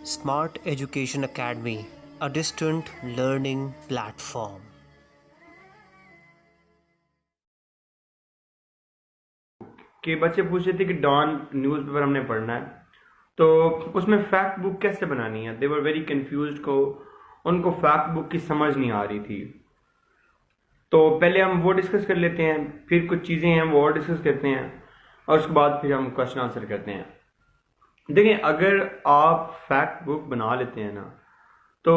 Smart Education Academy, a distant learning platform. कि बच्चे पूछ रहे थे कि डॉन न्यूज़पेपर हमने पढ़ना है, तो उसमें फैक्ट बुक कैसे बनानी है। दे वर वेरी कंफ्यूज्ड, को उनको फैक्ट बुक की समझ नहीं आ रही थी। तो पहले हम वो डिस्कस कर लेते हैं, फिर कुछ चीज़ें हैं वो और डिस्कस करते हैं, और उसके बाद फिर हम क्वेश्चन आंसर करते हैं। देखिए, अगर आप फैक्ट बुक बना लेते हैं ना, तो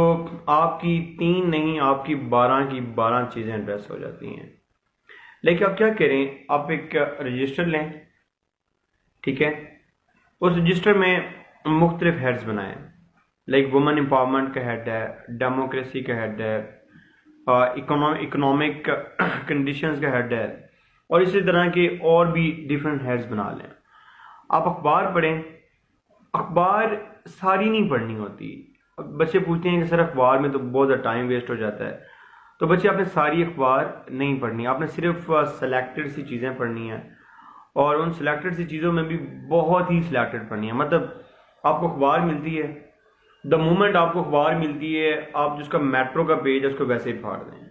आपकी 3 नहीं, आपकी 12 की 12 चीज़ें एड्रेस हो जाती हैं। लेकिन आप क्या करें, आप एक रजिस्टर लें, ठीक है। उस रजिस्टर में मुख्तलिफ हेड्स बनाएं, लाइक वुमेन एम्पावरमेंट का हेड है, डेमोक्रेसी का हेड है, इकोनॉमिक कंडीशंस का हेड है, और इसी तरह के और भी डिफरेंट हेड्स बना लें। आप अखबार पढ़ें। अखबार सारी नहीं पढ़नी होती। बच्चे पूछते हैं कि सर अखबार में तो बहुत ज़्यादा टाइम वेस्ट हो जाता है। तो बच्चे, आपने सारी अखबार नहीं पढ़नी, आपने सिर्फ सेलेक्टेड सी चीज़ें पढ़नी है, और उन सिलेक्टेड सी चीज़ों में भी बहुत ही सिलेक्टेड पढ़नी है। मतलब आपको अखबार मिलती है, द मोमेंट आपको अखबार मिलती है, आप जिसका मेट्रो का पेज है उसको वैसे ही फाड़ दें।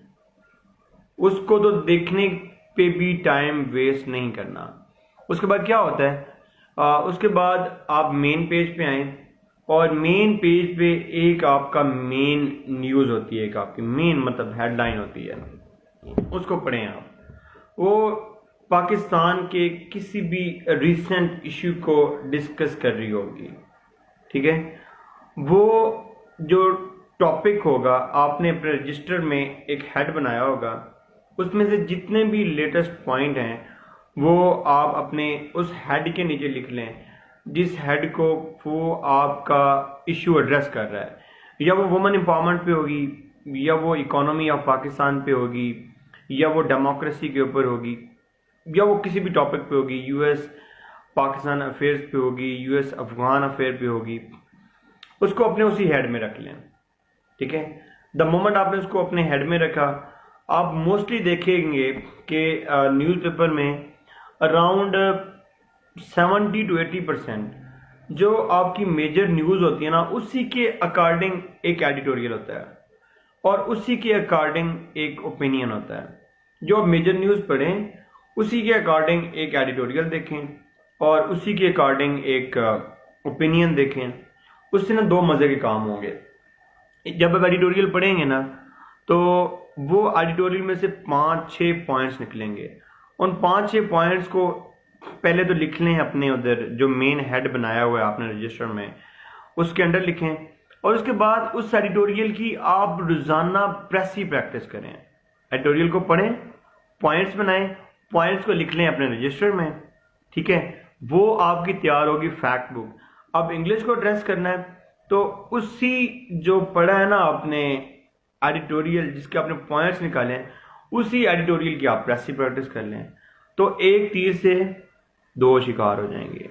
उसको तो देखने पे भी टाइम वेस्ट नहीं करना। उसके बाद क्या होता है, उसके बाद आप मेन पेज पे आए, और मेन पेज पे एक आपका मेन न्यूज़ होती है, एक आपकी मेन मतलब हेडलाइन होती है, उसको पढ़ें आप। वो पाकिस्तान के किसी भी रिसेंट इश्यू को डिस्कस कर रही होगी, ठीक है। वो जो टॉपिक होगा, आपने अपने रजिस्टर में एक हेड बनाया होगा, उसमें से जितने भी लेटेस्ट पॉइंट हैं वो आप अपने उस हेड के नीचे लिख लें, जिस हेड को वो आपका इश्यू एड्रेस कर रहा है। या वो वुमेन एम्पावरमेंट पे होगी, या वो इकोनॉमी ऑफ पाकिस्तान पे होगी, या वो डेमोक्रेसी के ऊपर होगी, या वो किसी भी टॉपिक पे होगी, यूएस पाकिस्तान अफेयर्स पे होगी, यूएस अफगान अफेयर पे होगी। उसको अपने उसी हेड में रख लें, ठीक है। द मोमेंट आपने उसको अपने हेड में रखा, आप मोस्टली देखेंगे कि न्यूज़पेपर में अराउंड 70 to 80% जो आपकी मेजर न्यूज़ होती है ना, उसी के अकॉर्डिंग एक एडिटोरियल होता है, और उसी के अकॉर्डिंग एक ओपिनियन होता है। जो आप मेजर न्यूज़ पढ़ें, उसी के अकॉर्डिंग एक एडिटोरियल देखें, और उसी के अकॉर्डिंग एक ओपिनियन देखें। उससे ना दो मज़े के काम होंगे। जब आप एडिटोरियल पढ़ेंगे ना, तो वो एडिटोरियल में से 5-6 पॉइंट्स निकलेंगे। उन 5-6 पॉइंट्स को पहले तो लिख लें अपने उधर, जो मेन हेड बनाया हुआ है आपने रजिस्टर में, उसके अंडर लिखें। और उसके बाद उस एडिटोरियल की आप रोज़ाना प्रेस ही प्रैक्टिस करें। एडिटोरियल को पढ़ें, पॉइंट्स बनाएं, पॉइंट्स को लिख लें अपने रजिस्टर में, ठीक है। वो आपकी तैयार होगी फैक्ट बुक। अब इंग्लिश को एड्रेस करना है, तो उसी जो पढ़ा है ना आपने एडिटोरियल, जिसके आपने पॉइंट्स निकाले हैं, उसी एडिटोरियल की आप प्रेस ही प्रैक्टिस कर लें। तो एक तीर से दो शिकार हो जाएंगे।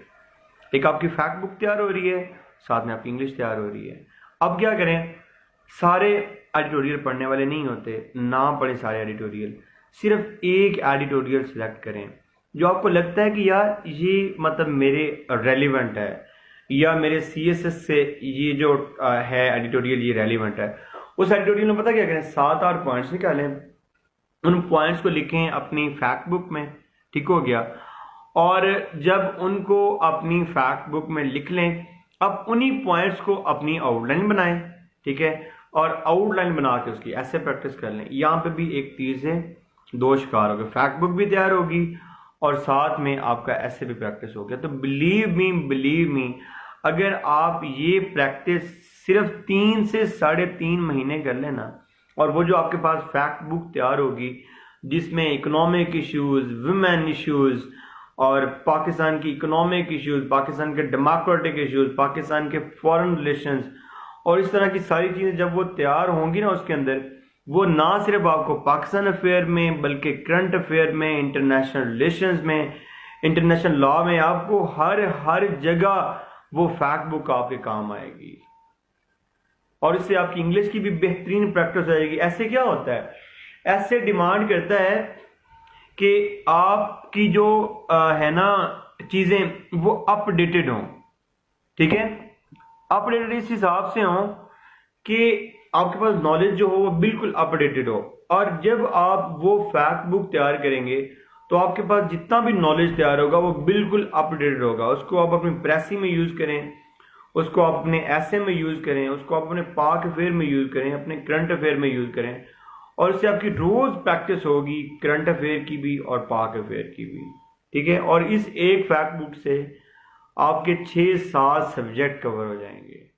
एक आपकी फैक्ट बुक तैयार हो रही है, साथ में आपकी इंग्लिश तैयार हो रही है। अब क्या करें, सारे एडिटोरियल पढ़ने वाले नहीं होते, ना पढ़ें सारे एडिटोरियल, सिर्फ एक एडिटोरियल सिलेक्ट करें जो आपको लगता है कि यार ये मतलब मेरे रेलिवेंट है, या मेरे CSS से ये जो है एडिटोरियल ये रेलिवेंट है। उस एडिटोरियल में पता क्या करें, 7-8 पॉइंट्स निकालें, उन पॉइंट्स को लिखें अपनी फैक्ट बुक में, ठीक हो गया। और जब उनको अपनी फैक्ट बुक में लिख लें, अब उन्हीं पॉइंट्स को अपनी आउटलाइन बनाएं, ठीक है। और आउटलाइन बना के उसकी ऐसे प्रैक्टिस कर लें। यहाँ पे भी एक तीर से दो शिकार हो गए, फैक्ट बुक भी तैयार होगी और साथ में आपका ऐसे भी प्रैक्टिस हो गया। तो बिलीव मी, अगर आप ये प्रैक्टिस सिर्फ 3 से 3.5 महीने कर लेना, और वो जो आपके पास फैक्ट बुक तैयार होगी जिसमें इकोनॉमिक इश्यूज, वुमेन इश्यूज, और पाकिस्तान की इकोनॉमिक इश्यूज, पाकिस्तान के डेमोक्रेटिक इश्यूज, पाकिस्तान के फॉरेन रिलेशंस, और इस तरह की सारी चीज़ें जब वो तैयार होंगी ना, उसके अंदर वो ना सिर्फ आपको पाकिस्तान अफेयर में, बल्कि करंट अफेयर में, इंटरनेशनल रिलेशंस में, इंटरनेशनल लॉ में, आपको हर जगह वो फैक्ट बुक आपके काम आएगी। और इससे आपकी इंग्लिश की भी बेहतरीन प्रैक्टिस हो जाएगी। ऐसे क्या होता है, ऐसे डिमांड करता है कि आपकी जो है ना चीज़ें वो अपडेटेड हों, ठीक है। अपडेटेड इस हिसाब से हो कि आपके पास नॉलेज जो हो वो बिल्कुल अपडेटेड हो। और जब आप वो फैक्ट बुक तैयार करेंगे तो आपके पास जितना भी नॉलेज तैयार होगा वो बिल्कुल अपडेटेड होगा। उसको आप अपनी प्रेसी में यूज करें, उसको आप अपने एसए में यूज करें, उसको आप अपने पाक अफेयर में यूज करें, अपने करंट अफेयर में यूज करें, और इससे आपकी रोज प्रैक्टिस होगी करंट अफेयर की भी और पाक अफेयर की भी। ठीक है, और इस एक फैक्ट बुक से आपके 6-7 सब्जेक्ट कवर हो जाएंगे।